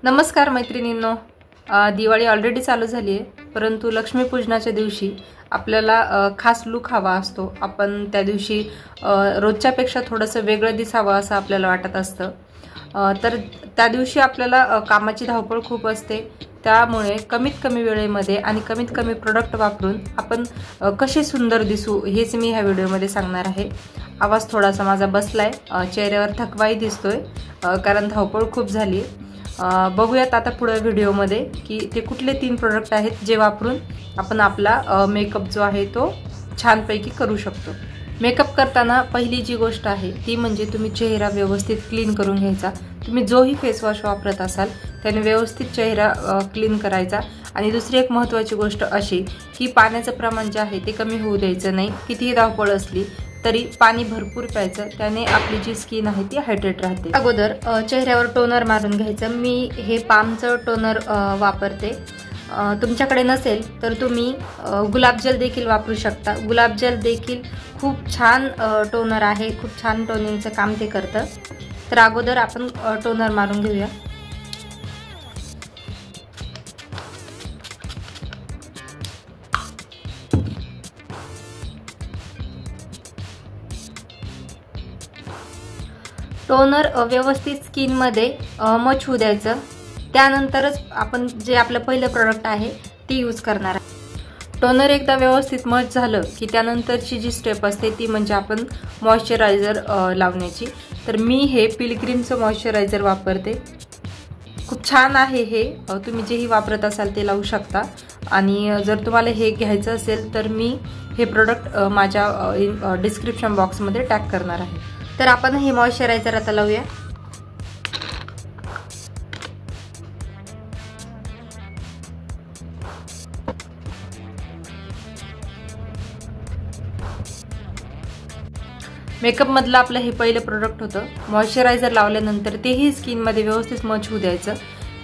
नमस्कार मैत्रिणींनो, दिवाळी ऑलरेडी चालू झाली आहे, परंतु लक्ष्मीपूजनाच्या दिवशी आपल्याला खास लुक हवा असतो। आपण त्या दिवशी रोजच्यापेक्षा थोडंसं वेगळं दिसावं असं आपल्याला वाटत असतं। तर त्या दिवशी आपल्याला कामाची धावपळ खूप असते, त्यामुळे कमीत कमी वेळेमध्ये आणि कमीत कमी प्रोडक्ट वापरून आपण कसे सुंदर दिसू हेच मी ह्या व्हिडिओमध्ये सांगणार आहे। आवाज थोडासा माझा बसलाय, चेहऱ्यावर थकवाही दिसतोय कारण धावपळ खूप झाली। बघूयात आता पुढे व्हिडिओमध्ये की ते कुठले 3 प्रोडक्ट आहेत जे वापरून आपण आपला मेकअप जो आहे तो छानपैकी करू शकतो। मेकअप करताना पहिली जी गोष्ट आहे ती म्हणजे तुम्ही चेहरा व्यवस्थित क्लीन करून घ्यायचा। तुम्ही जोही फेस वॉश वापरत असाल त्याने व्यवस्थित चेहरा क्लीन करायचा। आणि दुसरी एक महत्त्वाची गोष्ट अशी की पाण्याचं प्रमाण जे आहे ते कमी होऊ द्यायचं नाही। कितीही धावपळ असली तरी पाणी भरपूर प्यायचं, त्याने आपली जी स्किन आहे ती हायड्रेट राहते। अगोदर चेहऱ्यावर टोनर मारून घ्यायचं। मी हे पामचं टोनर वापरते। तुमच्याकडे नसेल तर तुम्ही गुलाबजल देखील वापरू शकता। गुलाबजल देखील खूप छान टोनर आहे, खूप छान टोनिंगचं काम ते करतं। तर अगोदर आपण टोनर मारून घेऊया। टोनर व्यवस्थित स्किनमध्ये मच होऊ द्यायचं, त्यानंतरच आपण जे आपलं पहिलं प्रोडक्ट आहे ती यूज करणार आहे। टोनर एकदा व्यवस्थित मच झालं की त्यानंतरची जी स्टेप असते ती म्हणजे आपण मॉइश्चरायझर लावण्याची। तर मी हे पिलग्रीमचं मॉइश्चरायझर वापरते, खूप छान आहे हे। तुम्ही जेही वापरत असाल ते लावू शकता। आणि जर तुम्हाला हे घ्यायचं असेल तर मी हे प्रोडक्ट माझ्या डिस्क्रिप्शन बॉक्समध्ये टॅग करणार आहे। तर आपण हे मॉइश्चरायझर आता लावूया। मेकअप मधलं आपलं हे पहिलं प्रोडक्ट होतं। मॉइश्चरायझर लावल्यानंतर तेही स्किनमध्ये व्यवस्थित मच होऊ द्यायचं,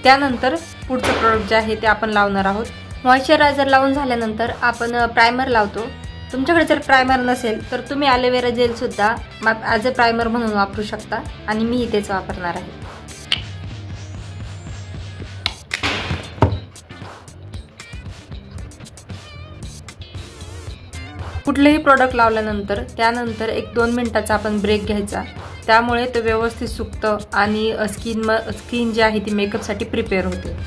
त्यानंतर पुढचं प्रोडक्ट जे आहे ते आपण लावणार आहोत। मॉइश्चरायझर लावून झाल्यानंतर आपण प्रायमर लावतो। तुमच्याकडे जर प्रायमर नसेल तर तुम्ही ॲलोवेरा जेल सुद्धा ॲज अ प्रायमर म्हणून वापरू शकता, आणि मी तेच वापरणार आहे। कुठलेही प्रोडक्ट लावल्यानंतर त्यानंतर 1-2 मिनिटाचा आपण ब्रेक घ्यायचा, त्यामुळे ते व्यवस्थित सुकतं आणि स्किन जी आहे ती मेकअपसाठी प्रिपेअर होते।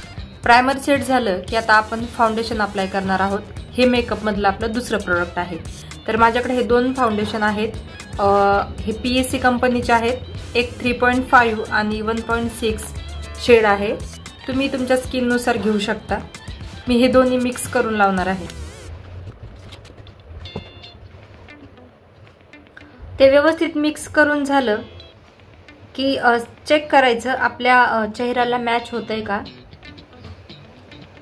प्रायमर सेट झालं की आता आपण फाउंडेशन अप्लाय करणार आहोत। हे मेकअप मधलं आपलं दुसरं प्रोडक्ट आहे। तर माझ्याकडे हे 2 फाउंडेशन आहेत। हे PSC कंपनीचे आहेत। एक 3.5 आणि 1.6 शेड आहे। तुम्ही तुमच्या स्किननुसार घेऊ शकता। मी हे दोन्ही मिक्स करून लावणार आहे। ते व्यवस्थित मिक्स करून झालं की चेक करायचं आपल्या चेहऱ्याला मॅच होतंय का।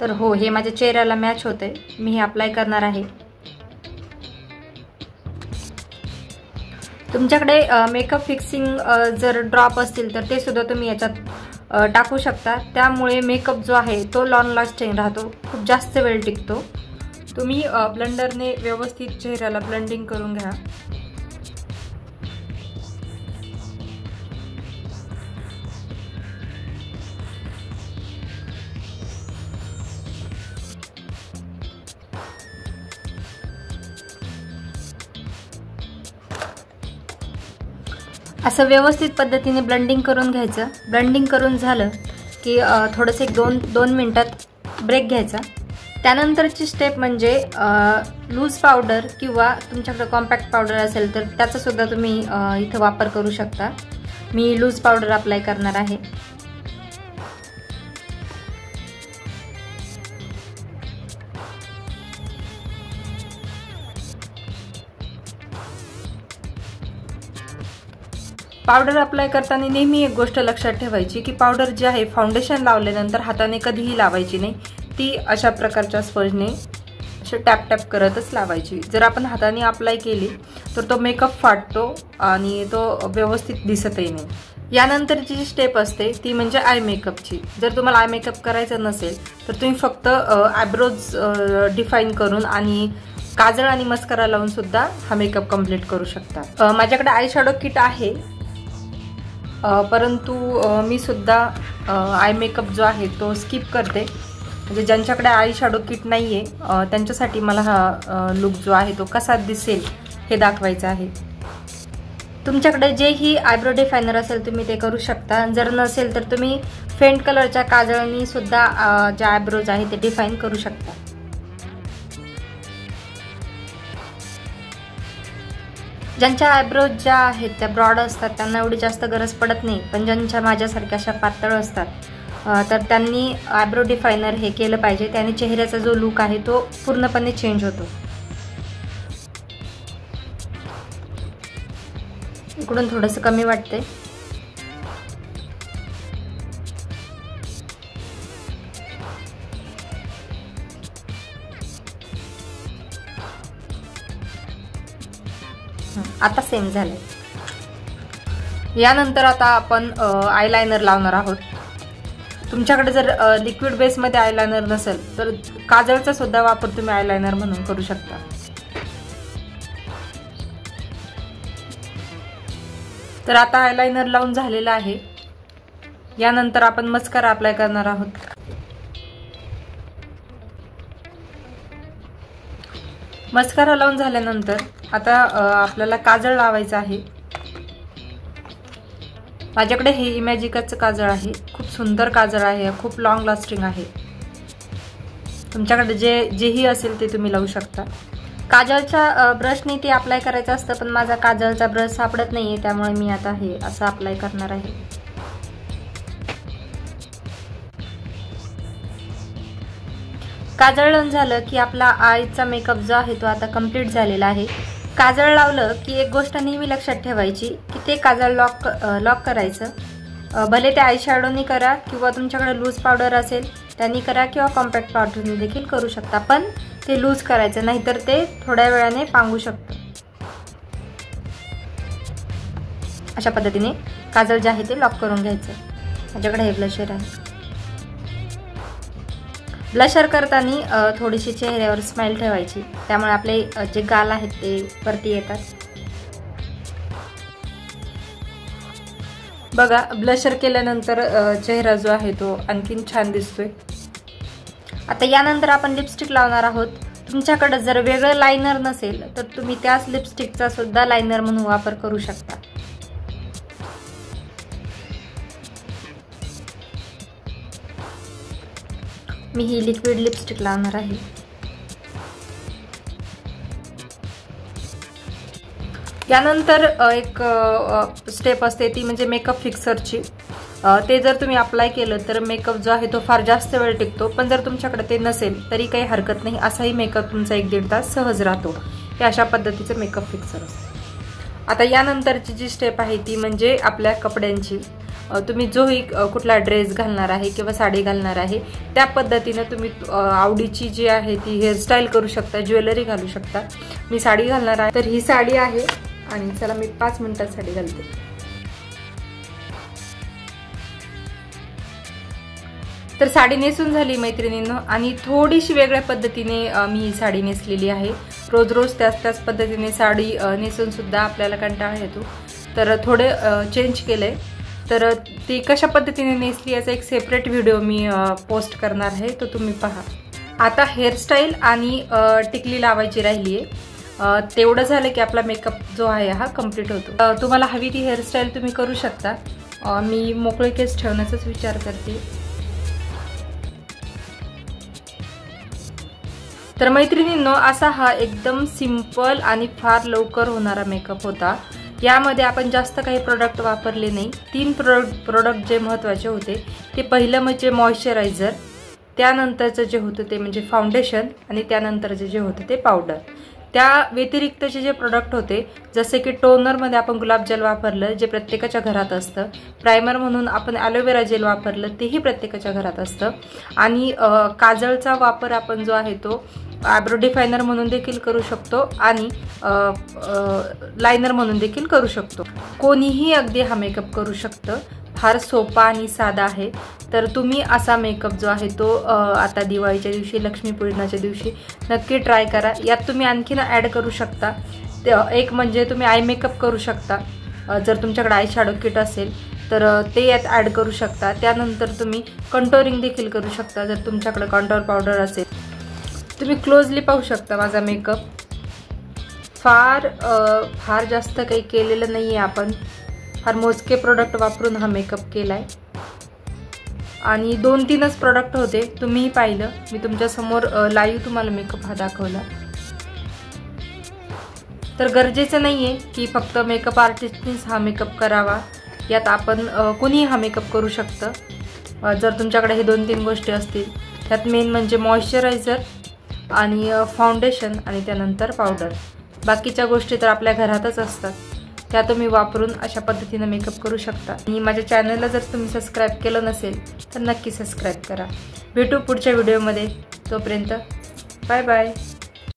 तर हो, हे माझ्या चेहऱ्याला मॅच होतंय। मी हे अप्लाय करणार आहे। तुमच्याकडे मेकअप फिक्सिंग जर ड्रॉप असतील तर ते सुद्धा तुम्ही याच्यात टाकू शकता, त्यामुळे मेकअप जो आहे तो लॉंग लास्टिंग राहतो, खूप जास्त वेळ टिकतो। तुम्ही ब्लेंडरने व्यवस्थित चेहऱ्याला ब्लेंडिंग करून घ्या। असं व्यवस्थित पद्धतीने ब्लेंडिंग करून घ्यायचं। ब्लेंडिंग करून झालं की थोडंसं 2 मिनिटात ब्रेक घ्यायचा। त्यानंतरची स्टेप म्हणजे लूज पावडर किंवा तुमच्याकडे कॉम्पॅक्ट पावडर असेल तर त्याचा सुद्धा तुम्ही इथं वापर करू शकता। मी लूज पावडर अप्लाय करणार आहे। पावडर अप्लाय करताना नेहमी एक गोष्ट लक्षात ठेवायची की पावडर जी आहे फाउंडेशन लावल्यानंतर हाताने कधीही लावायची नाही, ती अशा प्रकारच्या स्पंजने असे टॅप टॅप करतच लावायची। जर आपण हाताने अप्लाय केली तर तो मेकअप फाटतो आणि तो व्यवस्थित दिसतही नाही। यानंतरची जी स्टेप असते ती म्हणजे आय मेकअपची। जर तुम्हाला आय मेकअप करायचा नसेल तर तुम्ही फक्त आयब्रोज डिफाईन करून आणि काजळ आणि मस्कारा लावून सुद्धा हा मेकअप कंप्लीट करू शकता। माझ्याकडे आय शॅडो किट आहे, परंतु मी सुद्धा आय मेकअप जो आहे तो स्किप करते. म्हणजे ज्यांच्याकडे आय शॅडो किट नाही आहे त्यांच्यासाठी मला हा लुक जो आहे तो कसा दिसेल हे दाखवायचं आहे. तुमच्याकडे जेही आयब्रो डिफायनर असेल तुम्ही ते करू शकता. जर नसेल तर तुम्ही फेंट कलरच्या काजळनी सुद्धा जे आयब्रोज आहे ते डिफाईन करू शकता. ज्यांच्या आयब्रोज ज्या आहेत त्या ब्रॉड असतात त्यांना एवढी जास्त गरज पडत नाही, पण ज्यांच्या माझ्यासारख्या अशा पातळ असतात तर त्यांनी आयब्रो डिफायनर हे केलं पाहिजे. त्याने चेहऱ्याचा जो लुक आहे तो पूर्णपणे चेंज होतो. इकडून थोडंसं कमी वाटते. आता सेम झाले. यानंतर आता आपण आयलाइनर लावणार आहोत. तुमच्याकडे जर लिक्विड बेसमध्ये आयलाइनर नसेल तर काजळचा सुद्धा वापर तुम्ही आयलाइनर म्हणून करू शकता. तर आता आयलाइनर लावून झालेला आहे. यानंतर आपण मस्कारा अप्लाय करणार आहोत. मस्कारा लावून झाल्यानंतर आता आपल्याला काजळ लावायचं आहे. माझ्याकडे हे इमॅजिकाचं काजळ आहे. खूप सुंदर काजळ आहे, खूप लॉंग लास्टिंग आहे. तुमच्याकडे जेही असेल ते तुम्ही लावू शकता. काजळच्या ब्रशनी ते अप्लाय करायचं असतं, पण माझा काजळचा ब्रश सापडत नाहीये, त्यामुळे मी आता हे असं अप्लाय करणार आहे. काजळ लावून झालं की आपला आयचा मेकअप जो आहे तो आता कंप्लीट झालेला आहे. काजळ लावलं की एक गोष्ट नेहमी लक्षात ठेवायची की ते काजळ लॉक करायचं. भले ते आय शॅडोनी करा किंवा तुमच्याकडे लूज पावडर असेल त्यांनी करा किंवा कॉम्पॅक्ट पावडरनी देखील करू शकता, पण ते लूज करायचं, नाहीतर ते थोड्या वेळाने पांगू शकतं. अशा पद्धतीने काजळ जे आहे ते लॉक करून घ्यायचं. माझ्याकडे हे ब्लशर आहे. ब्लशर करताना थोडीशी चेहऱ्यावर स्माइल ठेवायची, त्यामुळे आपले जे गाल आहेत ते वरती येतात. बघा, ब्लशर केल्यानंतर चेहरा जो आहे तो आणखीन छान दिसतोय. आता यानंतर आपण लिपस्टिक लावणार आहोत. तुमच्याकडे जर वेगळं लायनर नसेल तर तुम्ही त्याच लिपस्टिकचा सुद्धा लायनर म्हणून वापर करू शकता. मी ही लिक्विड लिपस्टिक लावणार आहे. यानंतर एक स्टेप असते ती म्हणजे मेकअप फिक्सरची. ते जर तुम्ही अप्लाय केलं तर मेकअप जो आहे तो फार जास्त वेळ टिकतो, पण जर तुमच्याकडे ते नसेल तरी काही हरकत नाही. असाही मेकअप तुमचा 1-1.5 तास सहज राहतो. हे अशा पद्धतीचं मेकअप फिक्सर असतं. आता यानंतरची जी स्टेप आहे ती म्हणजे आपल्या कपड्यांची. तुम्ही जोही कुठला ड्रेस घालणार आहे किंवा साडी घालणार आहे त्या पद्धतीने तुम्ही आवडीची जी आहे ती हेअरस्टाईल करू शकता, ज्वेलरी घालू शकता. मी साडी घालणार आहे, तर ही साडी आहे आणि चला मी 5 मिनिटात साडी घालते. तर साडी नेसून झाली मैत्रिणींनो, आणि थोडीशी वेगळ्या पद्धतीने मी ही साडी नेसलेली आहे. रोज रोज त्याच पद्धतीने साडी नेसून सुद्धा आपल्याला कंटाळा येतो, तर थोडे चेंज केलंय. तर ती कशा पद्धतीने नेसली याचा एक सेपरेट व्हिडिओ मी पोस्ट करणार आहे, तो तुम्ही पहा. आता हेअरस्टाईल आणि टिकली लावायची राहिली आहे. तेवढं झालं की आपला मेकअप जो आहे हा कम्प्लीट होतो. तुम्हाला हवी ती हेअरस्टाईल तुम्ही करू शकता. मी मोकळे केस ठेवण्याचाच विचार करते. तर मैत्रिणींनो, असा हा एकदम सिंपल आणि फार लवकर होणारा मेकअप होता. यामध्ये आपण जास्त काही प्रोडक्ट वापरले नाही. 3 प्रोडक्ट जे महत्त्वाचे होते ते पहिलं म्हणजे मॉइश्चरायझर, त्यानंतरचं जे होतं ते म्हणजे फाउंडेशन, आणि त्यानंतरचं जे होतं ते पावडर. त्या व्यतिरिक्तचे जे प्रोडक्ट होते जसे की टोनरमध्ये आपण गुलाबजल वापरलं जे प्रत्येकाच्या घरात असतं, प्रायमर म्हणून आपण ॲलोवेरा जेल वापरलं तेही प्रत्येकाच्या घरात असतं, आणि काजळचा वापर आपण जो आहे तो आयब्रो डिफायनर म्हणून देखील करू शकतो आणि लायनर म्हणून देखील करू शकतो. कोणीही अगदी हा मेकअप करू शकतं. फार सोपा आणि साधा आहे. तर तुम्ही असा मेकअप जो आहे तो आता दिवाळीच्या दिवशी, लक्ष्मीपूजनाच्या दिवशी नक्की ट्राय करा. यात तुम्ही आणखीन ॲड करू शकता. एक म्हणजे तुम्ही आय मेकअप करू शकता. जर तुमच्याकडे आय शॅडो किट असेल तर ते यात ॲड करू शकता। त्यानंतर तुम्ही कंटोरिंग देखील करू शकता जर तुमच्याकडे कंटोर पावडर असेल। तुम्ही क्लोजली पाहू शकता माझा मेकअप फार जास्त काही केलेलं नाही आहे। आपण फार मोजके प्रोडक्ट वापरून हा मेकअप केला आहे आणि 2-3च प्रोडक्ट होते, तुम्हीही पाहिलं। मी तुमच्यासमोर लाईव्ह तुम्हाला मेकअप हा दाखवला। तर गरजेचं नाही आहे की फक्त मेकअप आर्टिस्टनीच हा मेकअप करावा, यात आपण कोणीही हा मेकअप करू शकतं जर तुमच्याकडे हे 2-3 गोष्टी असतील। त्यात मेन म्हणजे मॉइश्चरायझर आणि फाउंडेशन आणि त्यानंतर पावडर। बाकीच्या गोष्टी तर आपल्या घरातच असतात, त्या तुम्ही वापरून अशा पद्धतीने मेकअप करू शकता। आणि माझ्या चॅनलला जर तुम्ही सबस्क्राइब केलं नसेल तर नक्की सबस्क्राइब करा। भेटू पुढच्या व्हिडिओमध्ये, तोपर्यंत बाय बाय।